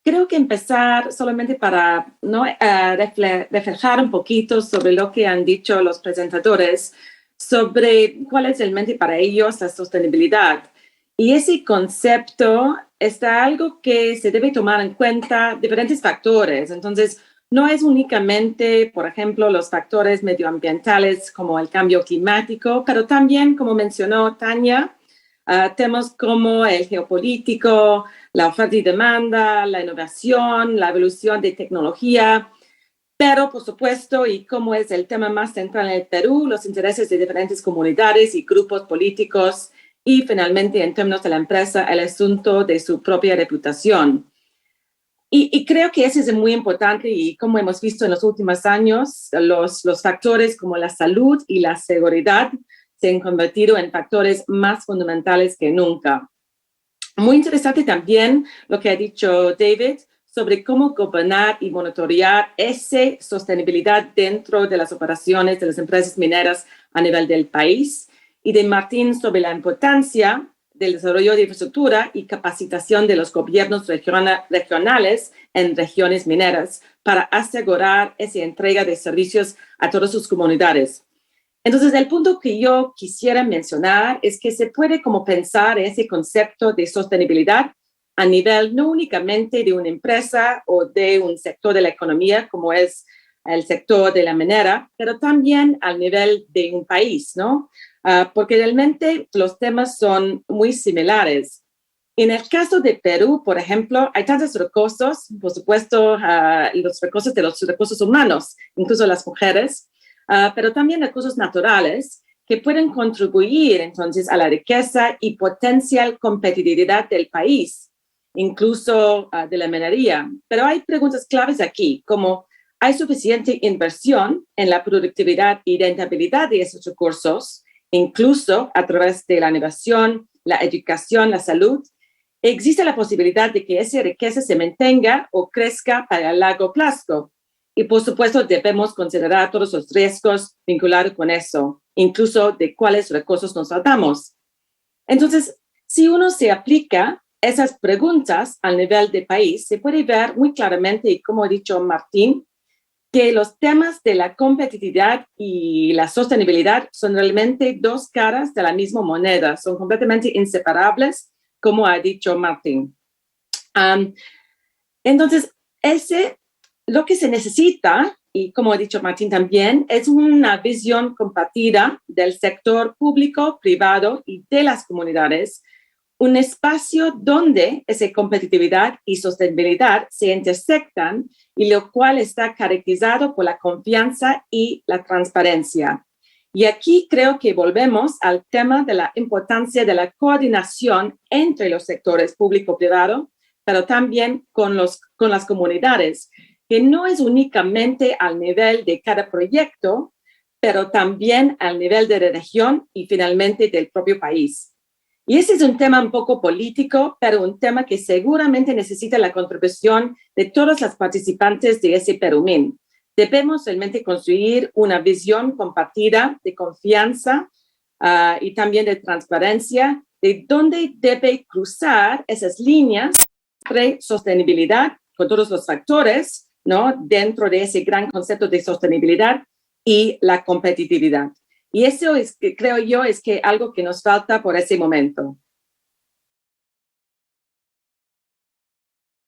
creo que empezar solamente para ¿no? reflejar un poquito sobre lo que han dicho los presentadores, sobre cuál es realmente para ellos la sostenibilidad. Y ese concepto está algo que se debe tomar en cuenta diferentes factores. Entonces, no es únicamente, por ejemplo, los factores medioambientales como el cambio climático, pero también, como mencionó Tania, temas como el geopolítico, la oferta y demanda, la innovación, la evolución de tecnología, pero por supuesto, y como es el tema más central en el Perú, los intereses de diferentes comunidades y grupos políticos y finalmente en términos de la empresa, el asunto de su propia reputación. Y creo que eso es muy importante y como hemos visto en los últimos años, los factores como la salud y la seguridad se han convertido en factores más fundamentales que nunca. Muy interesante también lo que ha dicho David sobre cómo gobernar y monitorear esa sostenibilidad dentro de las operaciones de las empresas mineras a nivel del país, y de Martín sobre la importancia del desarrollo de infraestructura y capacitación de los gobiernos regionales en regiones mineras para asegurar esa entrega de servicios a todas sus comunidades. Entonces, el punto que yo quisiera mencionar es que se puede como pensar ese concepto de sostenibilidad a nivel no únicamente de una empresa o de un sector de la economía, como es el sector de la minera, pero también al nivel de un país, ¿no? Porque realmente los temas son muy similares. En el caso de Perú, por ejemplo, hay tantos recursos, por supuesto, los recursos de los recursos humanos, incluso las mujeres, pero también recursos naturales que pueden contribuir entonces a la riqueza y potencial competitividad del país, incluso de la minería. Pero hay preguntas claves aquí, como ¿hay suficiente inversión en la productividad y rentabilidad de esos recursos, incluso a través de la innovación, la educación, la salud? ¿Existe la posibilidad de que esa riqueza se mantenga o crezca para el largo plazo? Y por supuesto debemos considerar todos los riesgos vinculados con eso, incluso de cuáles recursos nos tratamos. Entonces, si uno se aplica esas preguntas al nivel de país, se puede ver muy claramente, y como ha dicho Martín, que los temas de la competitividad y la sostenibilidad son realmente dos caras de la misma moneda, son completamente inseparables, como ha dicho Martín. Entonces, lo que se necesita, y como ha dicho Martín también, es una visión compartida del sector público, privado y de las comunidades, un espacio donde esa competitividad y sostenibilidad se intersectan y lo cual está caracterizado por la confianza y la transparencia. Y aquí creo que volvemos al tema de la importancia de la coordinación entre los sectores público-privado, pero también con las comunidades, que no es únicamente al nivel de cada proyecto, pero también al nivel de la región y finalmente del propio país. Y ese es un tema un poco político, pero un tema que seguramente necesita la contribución de todas las participantes de ese Perumín. Debemos realmente construir una visión compartida de confianza y también de transparencia, de dónde debe cruzar esas líneas de sostenibilidad con todos los factores, ¿no? Dentro de ese gran concepto de sostenibilidad y la competitividad. Y eso es, creo yo, es que algo que nos falta por ese momento.